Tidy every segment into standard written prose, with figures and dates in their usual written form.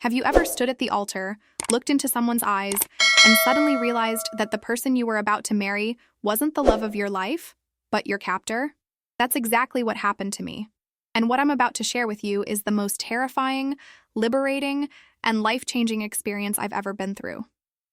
Have you ever stood at the altar, looked into someone's eyes, and suddenly realized that the person you were about to marry wasn't the love of your life, but your captor? That's exactly what happened to me. And what I'm about to share with you is the most terrifying, liberating, and life-changing experience I've ever been through.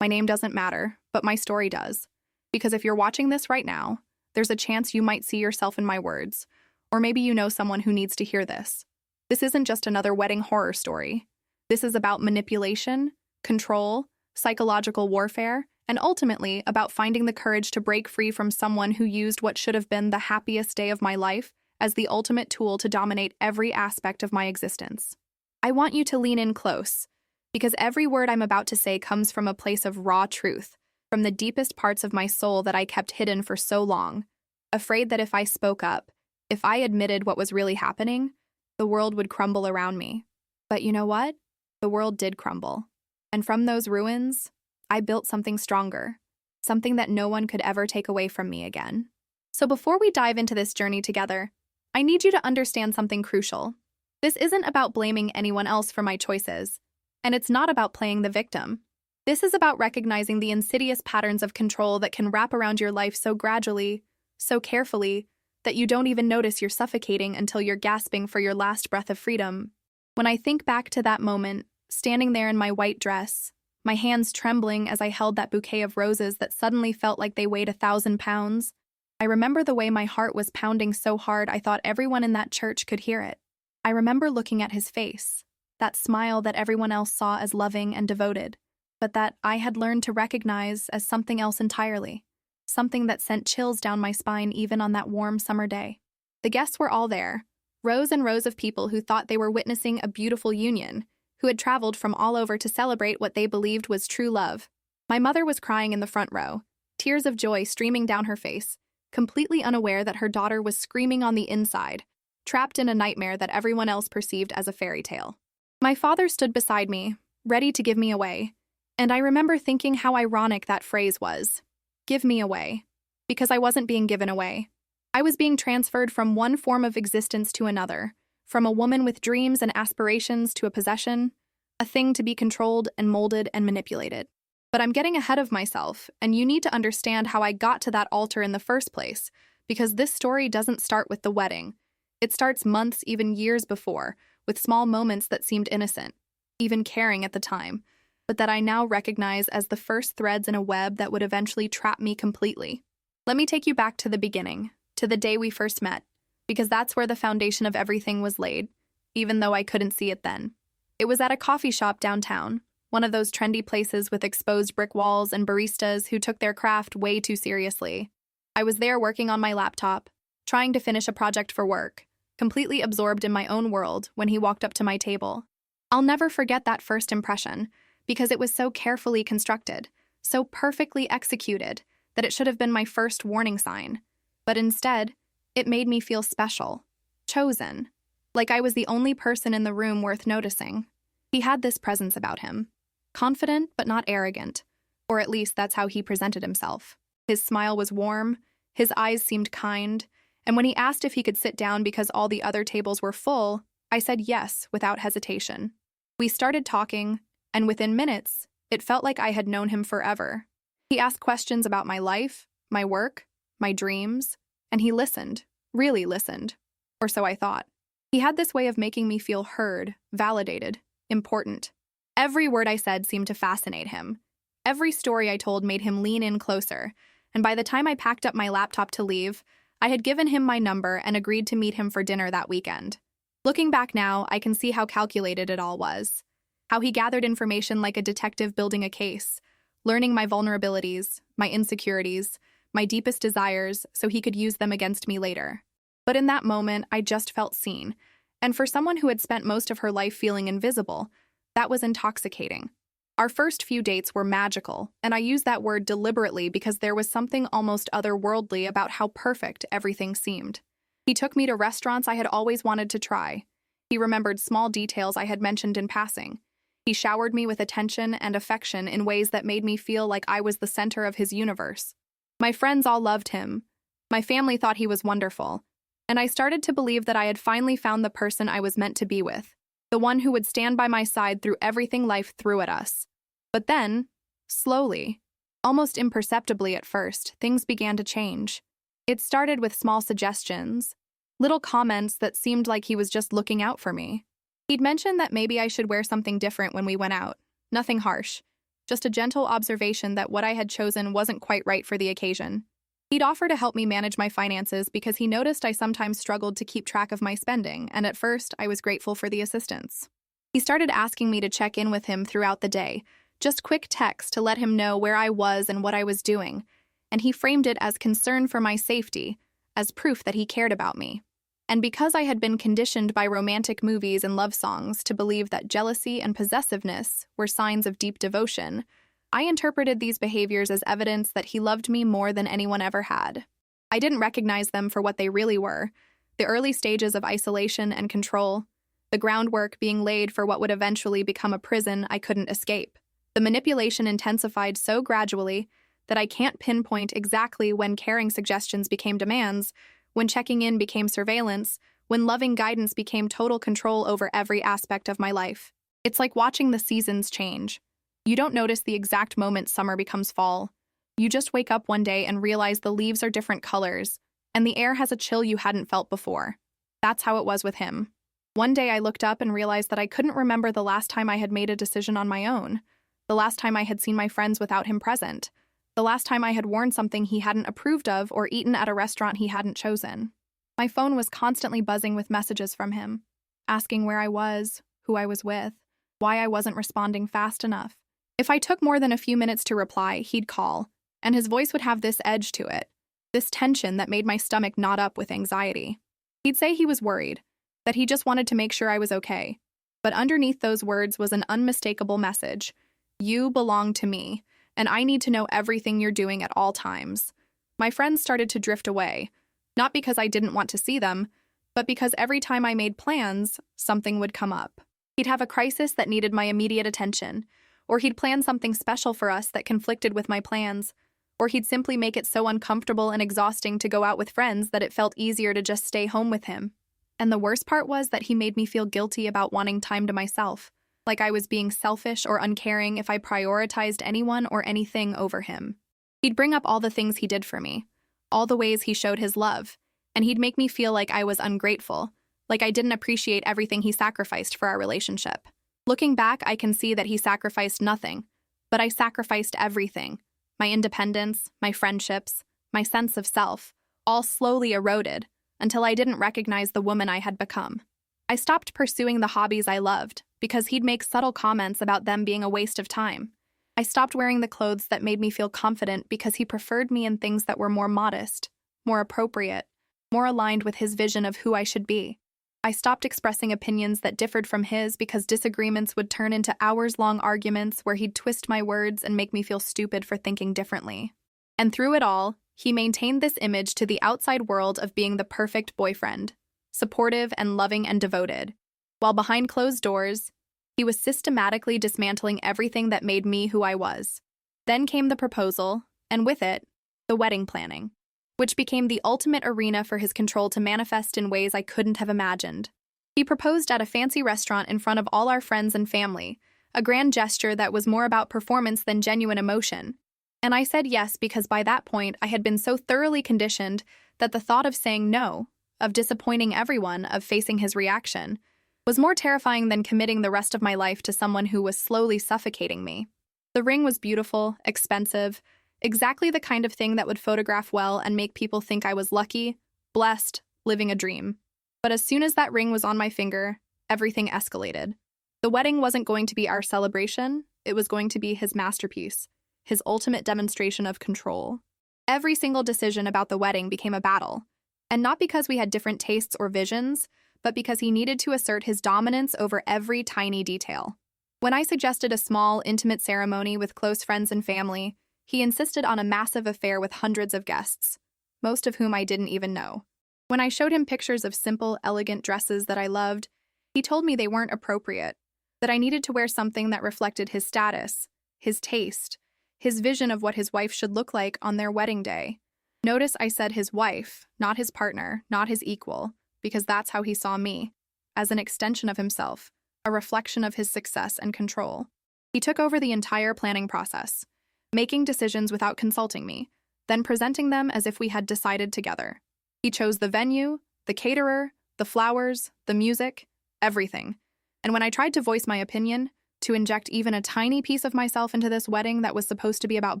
My name doesn't matter, but my story does. Because if you're watching this right now, there's a chance you might see yourself in my words, or maybe you know someone who needs to hear this. This isn't just another wedding horror story. This is about manipulation, control, psychological warfare, and ultimately about finding the courage to break free from someone who used what should have been the happiest day of my life as the ultimate tool to dominate every aspect of my existence. I want you to lean in close, because every word I'm about to say comes from a place of raw truth, from the deepest parts of my soul that I kept hidden for so long, afraid that if I spoke up, if I admitted what was really happening, the world would crumble around me. But you know what? The world did crumble. And from those ruins, I built something stronger, something that no one could ever take away from me again. So before we dive into this journey together, I need you to understand something crucial. This isn't about blaming anyone else for my choices, and it's not about playing the victim. This is about recognizing the insidious patterns of control that can wrap around your life so gradually, so carefully, that you don't even notice you're suffocating until you're gasping for your last breath of freedom. When I think back to that moment, standing there in my white dress, my hands trembling as I held that bouquet of roses that suddenly felt like they weighed 1,000 pounds, I remember the way my heart was pounding so hard I thought everyone in that church could hear it. I remember looking at his face, that smile that everyone else saw as loving and devoted, but that I had learned to recognize as something else entirely, something that sent chills down my spine even on that warm summer day. The guests were all there, rows and rows of people who thought they were witnessing a beautiful union, who had traveled from all over to celebrate what they believed was true love. My mother was crying in the front row, tears of joy streaming down her face, completely unaware that her daughter was screaming on the inside, trapped in a nightmare that everyone else perceived as a fairy tale. My father stood beside me, ready to give me away, and I remember thinking how ironic that phrase was. Give me away. Because I wasn't being given away. I was being transferred from one form of existence to another, from a woman with dreams and aspirations to a possession, a thing to be controlled and molded and manipulated. But I'm getting ahead of myself, and you need to understand how I got to that altar in the first place, because this story doesn't start with the wedding. It starts months, even years before, with small moments that seemed innocent, even caring at the time, but that I now recognize as the first threads in a web that would eventually trap me completely. Let me take you back to the beginning, to the day we first met, because that's where the foundation of everything was laid, even though I couldn't see it then. It was at a coffee shop downtown, one of those trendy places with exposed brick walls and baristas who took their craft way too seriously. I was there working on my laptop, trying to finish a project for work, completely absorbed in my own world when he walked up to my table. I'll never forget that first impression, because it was so carefully constructed, so perfectly executed, that it should have been my first warning sign. But instead, it made me feel special, chosen, like I was the only person in the room worth noticing. He had this presence about him, confident but not arrogant, or at least that's how he presented himself. His smile was warm, his eyes seemed kind, and when he asked if he could sit down because all the other tables were full, I said yes without hesitation. We started talking, and within minutes, it felt like I had known him forever. He asked questions about my life, my work, my dreams, and he listened, really listened, or so I thought. He had this way of making me feel heard, validated, important. Every word I said seemed to fascinate him. Every story I told made him lean in closer, and by the time I packed up my laptop to leave, I had given him my number and agreed to meet him for dinner that weekend. Looking back now, I can see how calculated it all was. How he gathered information like a detective building a case, learning my vulnerabilities, my insecurities, my deepest desires, so he could use them against me later. But in that moment, I just felt seen, and for someone who had spent most of her life feeling invisible, that was intoxicating. Our first few dates were magical, and I use that word deliberately because there was something almost otherworldly about how perfect everything seemed. He took me to restaurants I had always wanted to try. He remembered small details I had mentioned in passing. He showered me with attention and affection in ways that made me feel like I was the center of his universe. My friends all loved him. My family thought he was wonderful. And I started to believe that I had finally found the person I was meant to be with. The the one who would stand by my side through everything life threw at us. But then, slowly, almost imperceptibly at first, things began to change. It started with small suggestions, little comments that seemed like he was just looking out for me. He'd mentioned that maybe I should wear something different when we went out. Nothing harsh, just a gentle observation that what I had chosen wasn't quite right for the occasion. He'd offer to help me manage my finances because he noticed I sometimes struggled to keep track of my spending, and at first, I was grateful for the assistance. He started asking me to check in with him throughout the day, just quick texts to let him know where I was and what I was doing, and he framed it as concern for my safety, as proof that he cared about me. And because I had been conditioned by romantic movies and love songs to believe that jealousy and possessiveness were signs of deep devotion, I interpreted these behaviors as evidence that he loved me more than anyone ever had. I didn't recognize them for what they really were, the early stages of isolation and control, the groundwork being laid for what would eventually become a prison I couldn't escape. The manipulation intensified so gradually that I can't pinpoint exactly when caring suggestions became demands, when checking in became surveillance, when loving guidance became total control over every aspect of my life. It's like watching the seasons change. You don't notice the exact moment summer becomes fall. You just wake up one day and realize the leaves are different colors, and the air has a chill you hadn't felt before. That's how it was with him. One day I looked up and realized that I couldn't remember the last time I had made a decision on my own, the last time I had seen my friends without him present, the last time I had worn something he hadn't approved of or eaten at a restaurant he hadn't chosen. My phone was constantly buzzing with messages from him, asking where I was, who I was with, why I wasn't responding fast enough. If I took more than a few minutes to reply, he'd call, and his voice would have this edge to it, this tension that made my stomach knot up with anxiety. He'd say he was worried, that he just wanted to make sure I was okay. But underneath those words was an unmistakable message. You belong to me, and I need to know everything you're doing at all times. My friends started to drift away, not because I didn't want to see them, but because every time I made plans, something would come up. He'd have a crisis that needed my immediate attention, or he'd plan something special for us that conflicted with my plans, or he'd simply make it so uncomfortable and exhausting to go out with friends that it felt easier to just stay home with him. And the worst part was that he made me feel guilty about wanting time to myself, like I was being selfish or uncaring if I prioritized anyone or anything over him. He'd bring up all the things he did for me, all the ways he showed his love, and he'd make me feel like I was ungrateful, like I didn't appreciate everything he sacrificed for our relationship. Looking back, I can see that he sacrificed nothing, but I sacrificed everything. My independence, my friendships, my sense of self, all slowly eroded until I didn't recognize the woman I had become. I stopped pursuing the hobbies I loved because he'd make subtle comments about them being a waste of time. I stopped wearing the clothes that made me feel confident because he preferred me in things that were more modest, more appropriate, more aligned with his vision of who I should be. I stopped expressing opinions that differed from his because disagreements would turn into hours-long arguments where he'd twist my words and make me feel stupid for thinking differently. And through it all, he maintained this image to the outside world of being the perfect boyfriend, supportive and loving and devoted, while behind closed doors, he was systematically dismantling everything that made me who I was. Then came the proposal, and with it, the wedding planning, which became the ultimate arena for his control to manifest in ways I couldn't have imagined. He proposed at a fancy restaurant in front of all our friends and family, a grand gesture that was more about performance than genuine emotion. And I said yes because by that point I had been so thoroughly conditioned that the thought of saying no, of disappointing everyone, of facing his reaction, was more terrifying than committing the rest of my life to someone who was slowly suffocating me. The ring was beautiful, expensive, exactly the kind of thing that would photograph well and make people think I was lucky, blessed, living a dream. But as soon as that ring was on my finger, everything escalated. The wedding wasn't going to be our celebration, it was going to be his masterpiece, his ultimate demonstration of control. Every single decision about the wedding became a battle, and not because we had different tastes or visions, but because he needed to assert his dominance over every tiny detail. When I suggested a small, intimate ceremony with close friends and family, he insisted on a massive affair with hundreds of guests, most of whom I didn't even know. When I showed him pictures of simple, elegant dresses that I loved, he told me they weren't appropriate, that I needed to wear something that reflected his status, his taste, his vision of what his wife should look like on their wedding day. Notice I said his wife, not his partner, not his equal, because that's how he saw me, as an extension of himself, a reflection of his success and control. He took over the entire planning process, making decisions without consulting me, then presenting them as if we had decided together. He chose the venue, the caterer, the flowers, the music, everything. And when I tried to voice my opinion, to inject even a tiny piece of myself into this wedding that was supposed to be about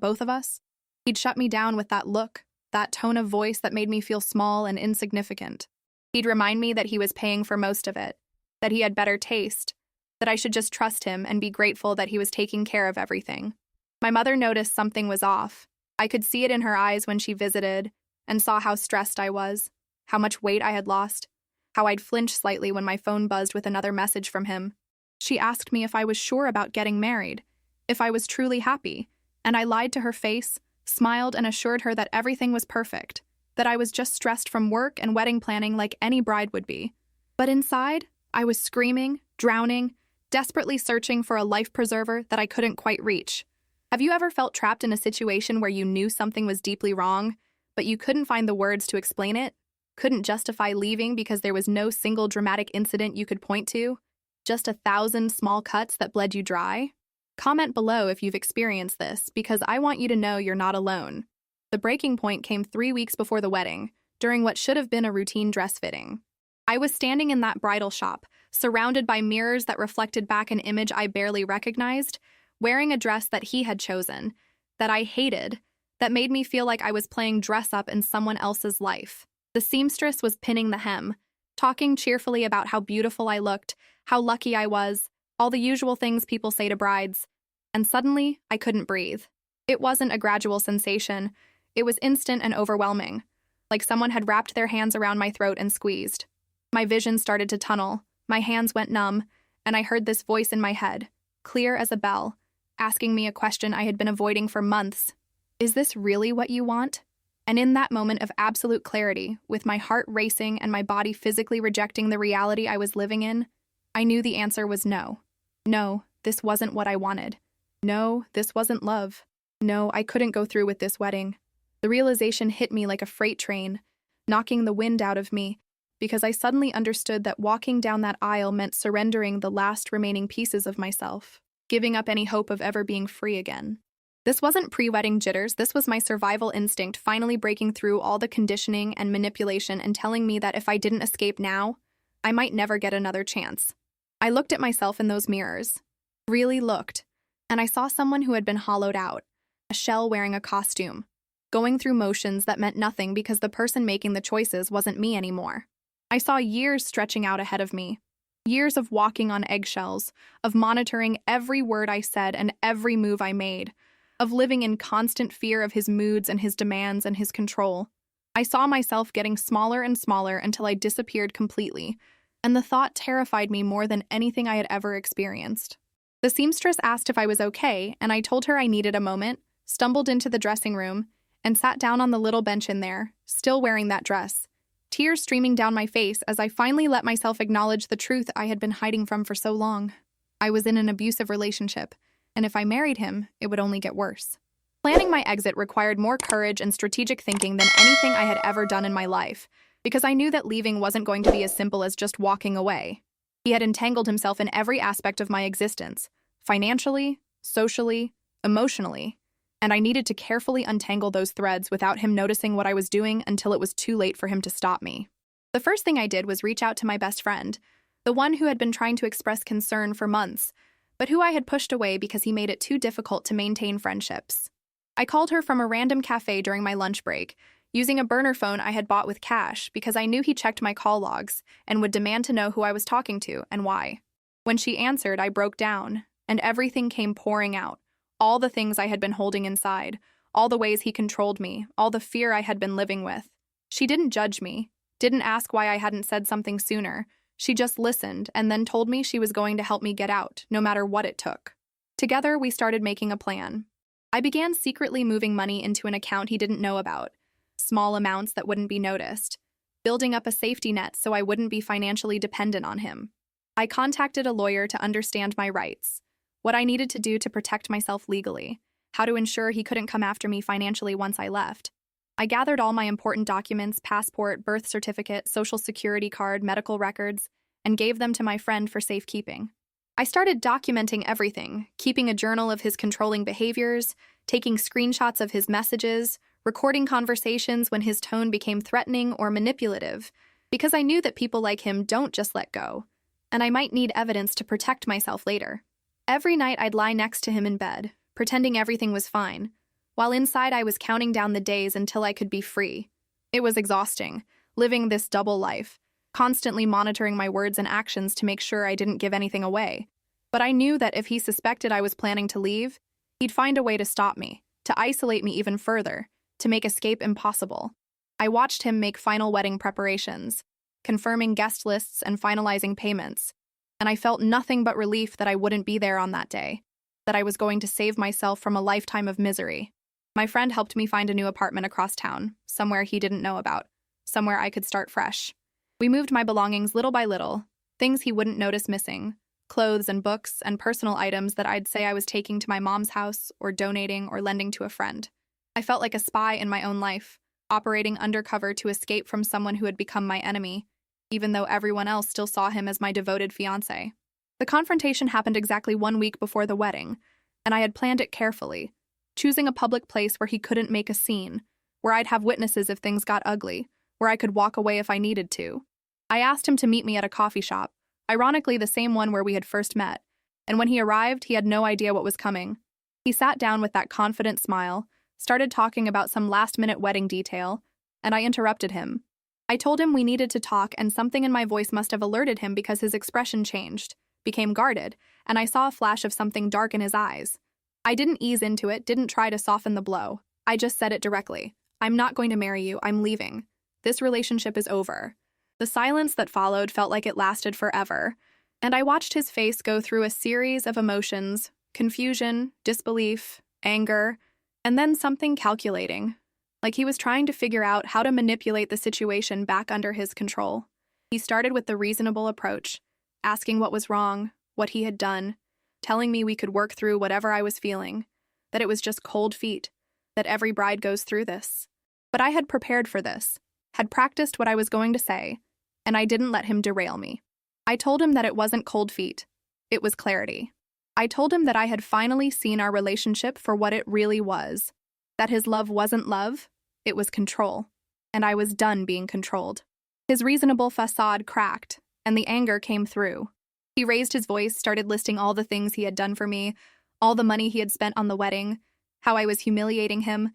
both of us, he'd shut me down with that look, that tone of voice that made me feel small and insignificant. He'd remind me that he was paying for most of it, that he had better taste, that I should just trust him and be grateful that he was taking care of everything. My mother noticed something was off. I could see it in her eyes when she visited and saw how stressed I was, how much weight I had lost, how I'd flinch slightly when my phone buzzed with another message from him. She asked me if I was sure about getting married, if I was truly happy, and I lied to her face, smiled and assured her that everything was perfect, that I was just stressed from work and wedding planning like any bride would be. But inside, I was screaming, drowning, desperately searching for a life preserver that I couldn't quite reach. Have you ever felt trapped in a situation where you knew something was deeply wrong, but you couldn't find the words to explain it? Couldn't justify leaving because there was no single dramatic incident you could point to? Just 1,000 small cuts that bled you dry? Comment below if you've experienced this, because I want you to know you're not alone. The breaking point came 3 weeks before the wedding, during what should have been a routine dress fitting. I was standing in that bridal shop, surrounded by mirrors that reflected back an image I barely recognized, wearing a dress that he had chosen, that I hated, that made me feel like I was playing dress-up in someone else's life. The seamstress was pinning the hem, talking cheerfully about how beautiful I looked, how lucky I was, all the usual things people say to brides. And suddenly, I couldn't breathe. It wasn't a gradual sensation. It was instant and overwhelming, like someone had wrapped their hands around my throat and squeezed. My vision started to tunnel, my hands went numb, and I heard this voice in my head, clear as a bell, asking me a question I had been avoiding for months. Is this really what you want? And in that moment of absolute clarity, with my heart racing and my body physically rejecting the reality I was living in, I knew the answer was no. No, this wasn't what I wanted. No, this wasn't love. No, I couldn't go through with this wedding. The realization hit me like a freight train, knocking the wind out of me, because I suddenly understood that walking down that aisle meant surrendering the last remaining pieces of myself, giving up any hope of ever being free again. This wasn't pre-wedding jitters, this was my survival instinct finally breaking through all the conditioning and manipulation and telling me that if I didn't escape now, I might never get another chance. I looked at myself in those mirrors, really looked, and I saw someone who had been hollowed out, a shell wearing a costume, going through motions that meant nothing because the person making the choices wasn't me anymore. I saw years stretching out ahead of me, years of walking on eggshells, of monitoring every word I said and every move I made, of living in constant fear of his moods and his demands and his control. I saw myself getting smaller and smaller until I disappeared completely, and the thought terrified me more than anything I had ever experienced. The seamstress asked if I was okay, and I told her I needed a moment, stumbled into the dressing room, and sat down on the little bench in there, still wearing that dress, tears streaming down my face as I finally let myself acknowledge the truth I had been hiding from for so long. I was in an abusive relationship, and if I married him, it would only get worse. Planning my exit required more courage and strategic thinking than anything I had ever done in my life, because I knew that leaving wasn't going to be as simple as just walking away. He had entangled himself in every aspect of my existence, financially, socially, emotionally, and I needed to carefully untangle those threads without him noticing what I was doing until it was too late for him to stop me. The first thing I did was reach out to my best friend, the one who had been trying to express concern for months, but who I had pushed away because he made it too difficult to maintain friendships. I called her from a random cafe during my lunch break, using a burner phone I had bought with cash because I knew he checked my call logs and would demand to know who I was talking to and why. When she answered, I broke down, and everything came pouring out. All the things I had been holding inside, all the ways he controlled me, all the fear I had been living with. She didn't judge me, didn't ask why I hadn't said something sooner. She just listened and then told me she was going to help me get out, no matter what it took. Together, we started making a plan. I began secretly moving money into an account he didn't know about, small amounts that wouldn't be noticed, building up a safety net so I wouldn't be financially dependent on him. I contacted a lawyer to understand my rights, what I needed to do to protect myself legally, how to ensure he couldn't come after me financially once I left. I gathered all my important documents, passport, birth certificate, social security card, medical records, and gave them to my friend for safekeeping. I started documenting everything, keeping a journal of his controlling behaviors, taking screenshots of his messages, recording conversations when his tone became threatening or manipulative, because I knew that people like him don't just let go, and I might need evidence to protect myself later. Every night I'd lie next to him in bed, pretending everything was fine, while inside I was counting down the days until I could be free. It was exhausting, living this double life, constantly monitoring my words and actions to make sure I didn't give anything away. But I knew that if he suspected I was planning to leave, he'd find a way to stop me, to isolate me even further, to make escape impossible. I watched him make final wedding preparations, confirming guest lists and finalizing payments, and I felt nothing but relief that I wouldn't be there on that day, that I was going to save myself from a lifetime of misery. My friend helped me find a new apartment across town, somewhere he didn't know about, somewhere I could start fresh. We moved my belongings little by little, things he wouldn't notice missing, clothes and books and personal items that I'd say I was taking to my mom's house or donating or lending to a friend. I felt like a spy in my own life, operating undercover to escape from someone who had become my enemy, even though everyone else still saw him as my devoted fiancé. The confrontation happened exactly 1 week before the wedding, and I had planned it carefully, choosing a public place where he couldn't make a scene, where I'd have witnesses if things got ugly, where I could walk away if I needed to. I asked him to meet me at a coffee shop, ironically the same one where we had first met, and when he arrived, he had no idea what was coming. He sat down with that confident smile, started talking about some last-minute wedding detail, and I interrupted him. I told him we needed to talk, and something in my voice must have alerted him because his expression changed, became guarded, and I saw a flash of something dark in his eyes. I didn't ease into it, didn't try to soften the blow. I just said it directly. I'm not going to marry you, I'm leaving. This relationship is over. The silence that followed felt like it lasted forever, and I watched his face go through a series of emotions, confusion, disbelief, anger, and then something calculating, like he was trying to figure out how to manipulate the situation back under his control. He started with the reasonable approach, asking what was wrong, what he had done, telling me we could work through whatever I was feeling, that it was just cold feet, that every bride goes through this. But I had prepared for this, had practiced what I was going to say, and I didn't let him derail me. I told him that it wasn't cold feet, it was clarity. I told him that I had finally seen our relationship for what it really was, that his love wasn't love, it was control, and I was done being controlled. His reasonable facade cracked, and the anger came through. He raised his voice, started listing all the things he had done for me, all the money he had spent on the wedding, how I was humiliating him,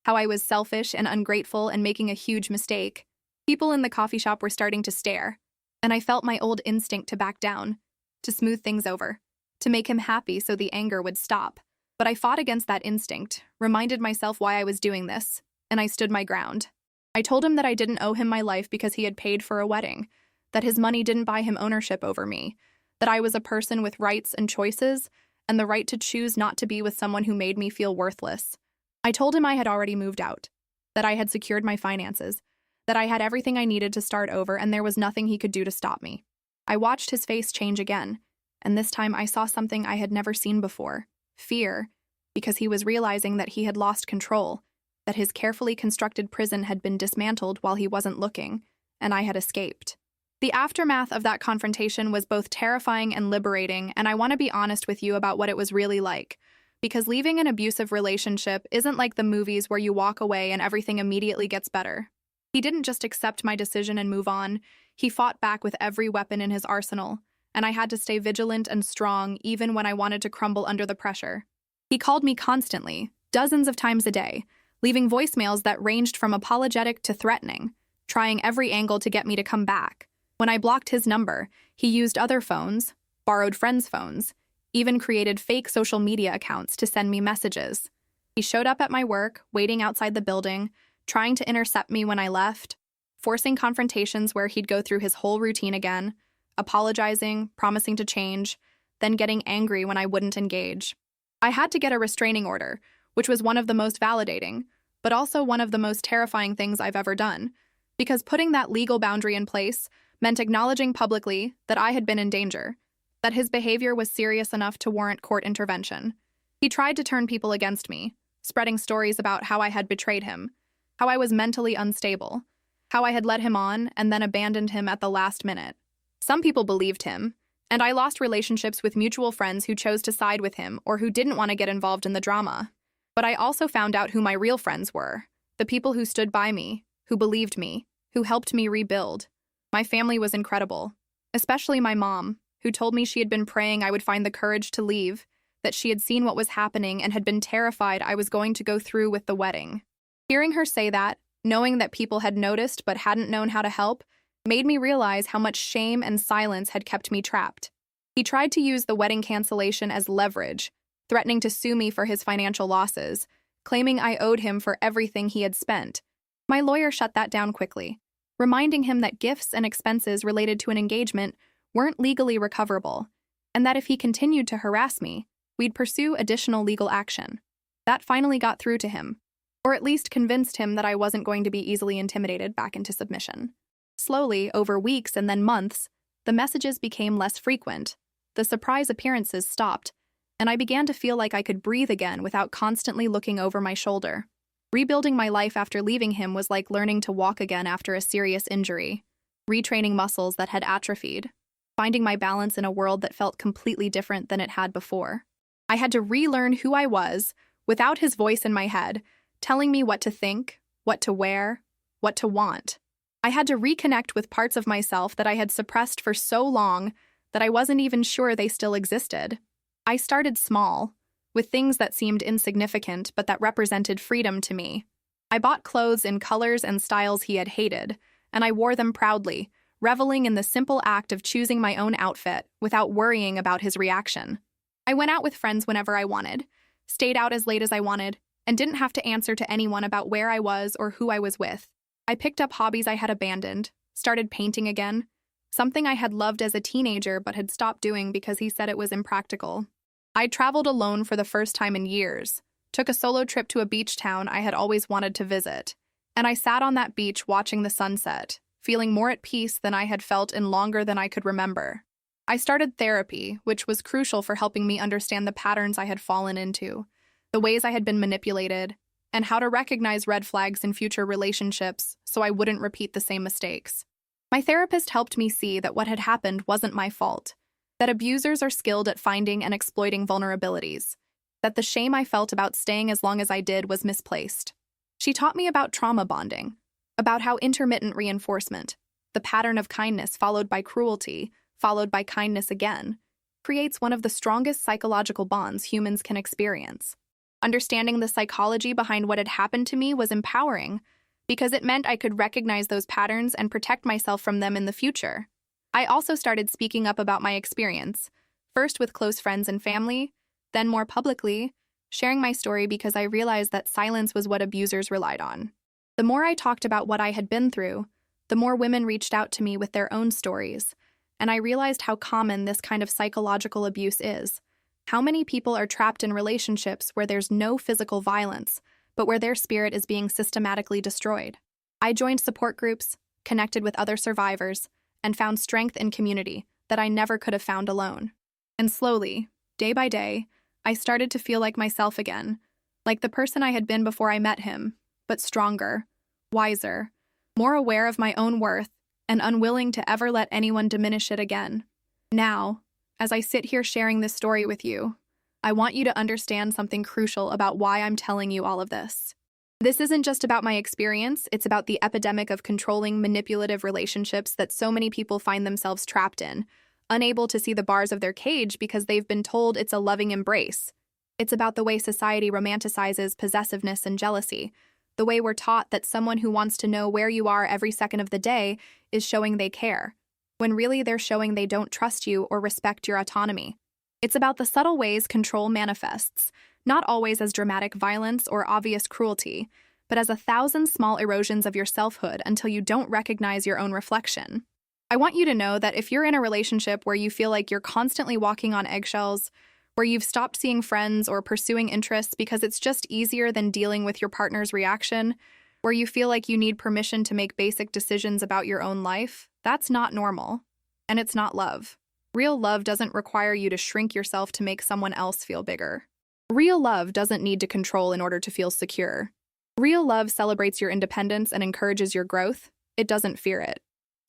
how I was selfish and ungrateful and making a huge mistake. People in the coffee shop were starting to stare, and I felt my old instinct to back down, to smooth things over, to make him happy so the anger would stop. But I fought against that instinct, reminded myself why I was doing this, and I stood my ground. I told him that I didn't owe him my life because he had paid for a wedding, that his money didn't buy him ownership over me, that I was a person with rights and choices, and the right to choose not to be with someone who made me feel worthless. I told him I had already moved out, that I had secured my finances, that I had everything I needed to start over and there was nothing he could do to stop me. I watched his face change again, and this time I saw something I had never seen before, fear, because he was realizing that he had lost control, that his carefully constructed prison had been dismantled while he wasn't looking, and I had escaped. The aftermath of that confrontation was both terrifying and liberating, and I want to be honest with you about what it was really like, because leaving an abusive relationship isn't like the movies where you walk away and everything immediately gets better. He didn't just accept my decision and move on, he fought back with every weapon in his arsenal, and I had to stay vigilant and strong even when I wanted to crumble under the pressure. He called me constantly, dozens of times a day, leaving voicemails that ranged from apologetic to threatening, trying every angle to get me to come back. When I blocked his number, he used other phones, borrowed friends' phones, even created fake social media accounts to send me messages. He showed up at my work, waiting outside the building, trying to intercept me when I left, forcing confrontations where he'd go through his whole routine again, apologizing, promising to change, then getting angry when I wouldn't engage. I had to get a restraining order, which was one of the most validating, but also one of the most terrifying things I've ever done, because putting that legal boundary in place meant acknowledging publicly that I had been in danger, that his behavior was serious enough to warrant court intervention. He tried to turn people against me, spreading stories about how I had betrayed him, how I was mentally unstable, how I had led him on and then abandoned him at the last minute. Some people believed him, And I lost relationships with mutual friends who chose to side with him or who didn't want to get involved in the drama. But I also found out who my real friends were, the people who stood by me, who believed me, who helped me rebuild. My family was incredible, especially my mom, who told me she had been praying I would find the courage to leave, that she had seen what was happening and had been terrified I was going to go through with the wedding. Hearing her say that, knowing that people had noticed but hadn't known how to help, made me realize how much shame and silence had kept me trapped. He tried to use the wedding cancellation as leverage, threatening to sue me for his financial losses, claiming I owed him for everything he had spent. My lawyer shut that down quickly, reminding him that gifts and expenses related to an engagement weren't legally recoverable, and that if he continued to harass me, we'd pursue additional legal action. That finally got through to him, or at least convinced him that I wasn't going to be easily intimidated back into submission. Slowly, over weeks and then months, the messages became less frequent, the surprise appearances stopped, and I began to feel like I could breathe again without constantly looking over my shoulder. Rebuilding my life after leaving him was like learning to walk again after a serious injury, retraining muscles that had atrophied, finding my balance in a world that felt completely different than it had before. I had to relearn who I was, without his voice in my head, telling me what to think, what to wear, what to want. I had to reconnect with parts of myself that I had suppressed for so long that I wasn't even sure they still existed. I started small, with things that seemed insignificant but that represented freedom to me. I bought clothes in colors and styles he had hated, and I wore them proudly, reveling in the simple act of choosing my own outfit without worrying about his reaction. I went out with friends whenever I wanted, stayed out as late as I wanted, and didn't have to answer to anyone about where I was or who I was with. I picked up hobbies I had abandoned, started painting again, something I had loved as a teenager but had stopped doing because he said it was impractical. I traveled alone for the first time in years, took a solo trip to a beach town I had always wanted to visit, and I sat on that beach watching the sunset, feeling more at peace than I had felt in longer than I could remember. I started therapy, which was crucial for helping me understand the patterns I had fallen into, the ways I had been manipulated, and how to recognize red flags in future relationships so I wouldn't repeat the same mistakes. My therapist helped me see that what had happened wasn't my fault, that abusers are skilled at finding and exploiting vulnerabilities, that the shame I felt about staying as long as I did was misplaced. She taught me about trauma bonding, about how intermittent reinforcement, the pattern of kindness followed by cruelty, followed by kindness again, creates one of the strongest psychological bonds humans can experience. Understanding the psychology behind what had happened to me was empowering, because it meant I could recognize those patterns and protect myself from them in the future. I also started speaking up about my experience, first with close friends and family, then more publicly, sharing my story because I realized that silence was what abusers relied on. The more I talked about what I had been through, the more women reached out to me with their own stories, and I realized how common this kind of psychological abuse is. How many people are trapped in relationships where there's no physical violence, but where their spirit is being systematically destroyed. I joined support groups, connected with other survivors, and found strength in community that I never could have found alone. And slowly, day by day, I started to feel like myself again, like the person I had been before I met him, but stronger, wiser, more aware of my own worth, and unwilling to ever let anyone diminish it again. Now, as I sit here sharing this story with you, I want you to understand something crucial about why I'm telling you all of this. This isn't just about my experience, it's about the epidemic of controlling, manipulative relationships that so many people find themselves trapped in, unable to see the bars of their cage because they've been told it's a loving embrace. It's about the way society romanticizes possessiveness and jealousy, the way we're taught that someone who wants to know where you are every second of the day is showing they care, when really they're showing they don't trust you or respect your autonomy. It's about the subtle ways control manifests, not always as dramatic violence or obvious cruelty, but as 1,000 small erosions of your selfhood until you don't recognize your own reflection. I want you to know that if you're in a relationship where you feel like you're constantly walking on eggshells, where you've stopped seeing friends or pursuing interests because it's just easier than dealing with your partner's reaction, where you feel like you need permission to make basic decisions about your own life, that's not normal. And it's not love. Real love doesn't require you to shrink yourself to make someone else feel bigger. Real love doesn't need to control in order to feel secure. Real love celebrates your independence and encourages your growth. It doesn't fear it.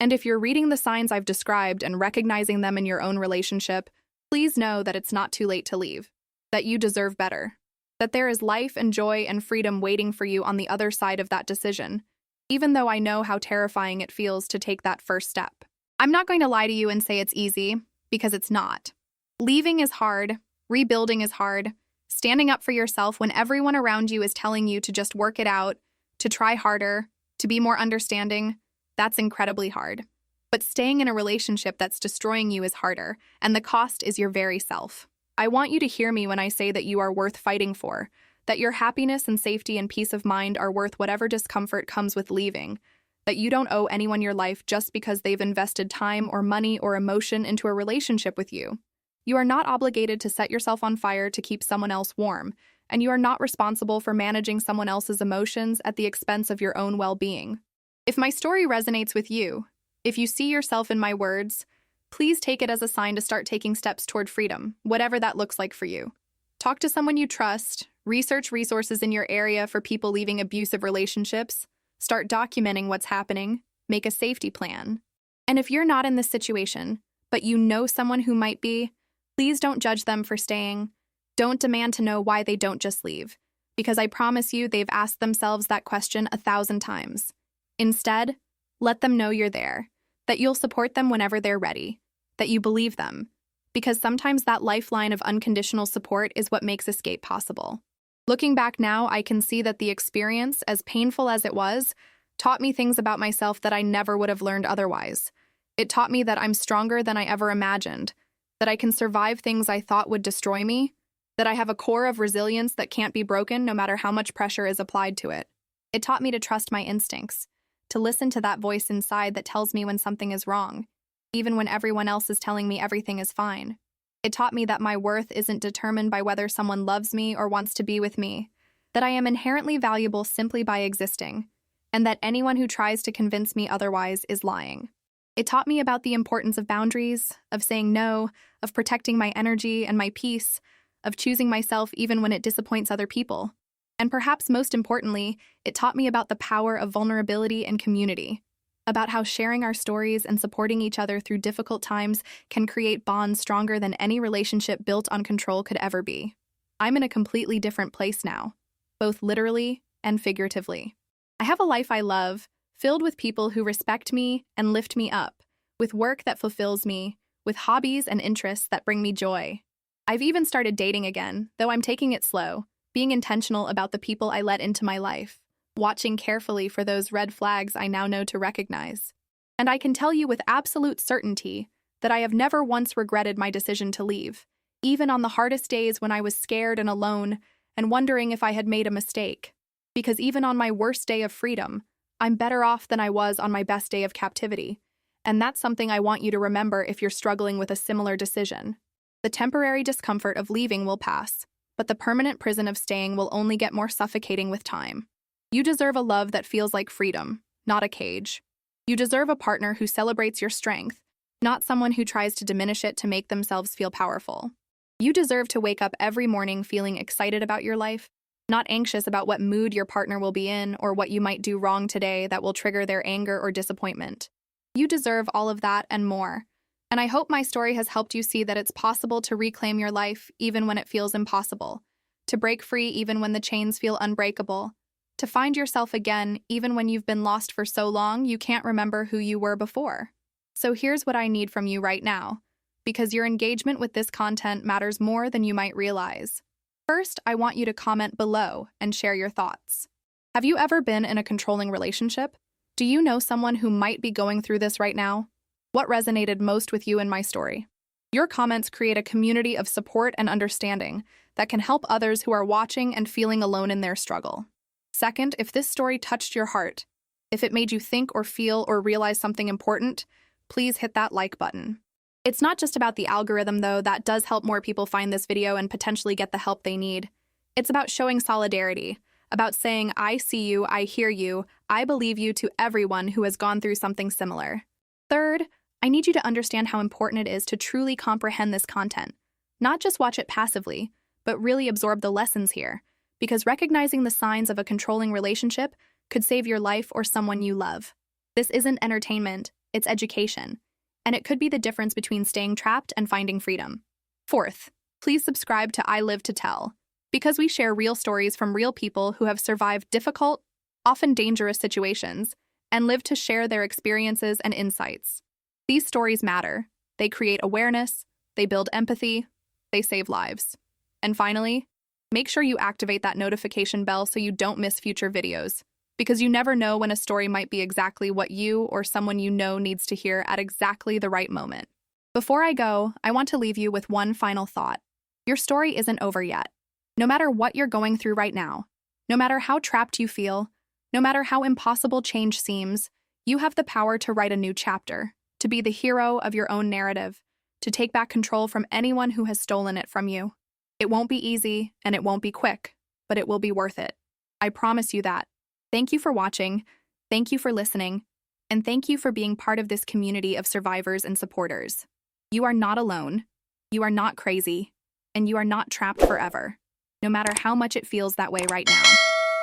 And if you're reading the signs I've described and recognizing them in your own relationship, please know that it's not too late to leave, that you deserve better, that there is life and joy and freedom waiting for you on the other side of that decision, even though I know how terrifying it feels to take that first step. I'm not going to lie to you and say it's easy, because it's not. Leaving is hard, rebuilding is hard, standing up for yourself when everyone around you is telling you to just work it out, to try harder, to be more understanding, that's incredibly hard. But staying in a relationship that's destroying you is harder, and the cost is your very self. I want you to hear me when I say that you are worth fighting for, that your happiness and safety and peace of mind are worth whatever discomfort comes with leaving, that you don't owe anyone your life just because they've invested time or money or emotion into a relationship with you. You are not obligated to set yourself on fire to keep someone else warm, and you are not responsible for managing someone else's emotions at the expense of your own well-being. If my story resonates with you, if you see yourself in my words, please take it as a sign to start taking steps toward freedom, whatever that looks like for you. Talk to someone you trust, research resources in your area for people leaving abusive relationships, start documenting what's happening, make a safety plan. And if you're not in this situation, but you know someone who might be, please don't judge them for staying. Don't demand to know why they don't just leave, because I promise you they've asked themselves that question 1,000 times. Instead, let them know you're there, that you'll support them whenever they're ready, that you believe them, because sometimes that lifeline of unconditional support is what makes escape possible. Looking back now, I can see that the experience, as painful as it was, taught me things about myself that I never would have learned otherwise. It taught me that I'm stronger than I ever imagined, that I can survive things I thought would destroy me, that I have a core of resilience that can't be broken no matter how much pressure is applied to it. It taught me to trust my instincts, to listen to that voice inside that tells me when something is wrong, even when everyone else is telling me everything is fine. It taught me that my worth isn't determined by whether someone loves me or wants to be with me, that I am inherently valuable simply by existing, and that anyone who tries to convince me otherwise is lying. It taught me about the importance of boundaries, of saying no, of protecting my energy and my peace, of choosing myself even when it disappoints other people. And perhaps most importantly, it taught me about the power of vulnerability and community, about how sharing our stories and supporting each other through difficult times can create bonds stronger than any relationship built on control could ever be. I'm in a completely different place now, both literally and figuratively. I have a life I love, filled with people who respect me and lift me up, with work that fulfills me, with hobbies and interests that bring me joy. I've even started dating again, though I'm taking it slow, being intentional about the people I let into my life, watching carefully for those red flags I now know to recognize. And I can tell you with absolute certainty that I have never once regretted my decision to leave, even on the hardest days when I was scared and alone and wondering if I had made a mistake. Because even on my worst day of freedom, I'm better off than I was on my best day of captivity. And that's something I want you to remember if you're struggling with a similar decision. The temporary discomfort of leaving will pass, but the permanent prison of staying will only get more suffocating with time. You deserve a love that feels like freedom, not a cage. You deserve a partner who celebrates your strength, not someone who tries to diminish it to make themselves feel powerful. You deserve to wake up every morning feeling excited about your life, not anxious about what mood your partner will be in or what you might do wrong today that will trigger their anger or disappointment. You deserve all of that and more. And I hope my story has helped you see that it's possible to reclaim your life even when it feels impossible, to break free even when the chains feel unbreakable, to find yourself again even when you've been lost for so long you can't remember who you were before. So here's what I need from you right now, because your engagement with this content matters more than you might realize. First, I want you to comment below and share your thoughts. Have you ever been in a controlling relationship? Do you know someone who might be going through this right now? What resonated most with you in my story? Your comments create a community of support and understanding that can help others who are watching and feeling alone in their struggle. Second, if this story touched your heart, if it made you think or feel or realize something important, please hit that like button. It's not just about the algorithm, though. That does help more people find this video and potentially get the help they need. It's about showing solidarity, about saying, I see you, I hear you, I believe you to everyone who has gone through something similar. Third, I need you to understand how important it is to truly comprehend this content. Not just watch it passively, but really absorb the lessons here, because recognizing the signs of a controlling relationship could save your life or someone you love. This isn't entertainment, it's education, and it could be the difference between staying trapped and finding freedom. Fourth, please subscribe to I Live to Tell, because we share real stories from real people who have survived difficult, often dangerous situations and live to share their experiences and insights. These stories matter. They create awareness, they build empathy, they save lives. And finally, make sure you activate that notification bell so you don't miss future videos, because you never know when a story might be exactly what you or someone you know needs to hear at exactly the right moment. Before I go, I want to leave you with one final thought. Your story isn't over yet. No matter what you're going through right now, no matter how trapped you feel, no matter how impossible change seems, you have the power to write a new chapter, to be the hero of your own narrative, to take back control from anyone who has stolen it from you. It won't be easy and it won't be quick, but it will be worth it. I promise you that. Thank you for watching, thank you for listening, and thank you for being part of this community of survivors and supporters. You are not alone, you are not crazy, and you are not trapped forever, no matter how much it feels that way right now.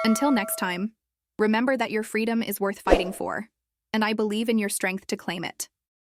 Until next time, remember that your freedom is worth fighting for, and I believe in your strength to claim it.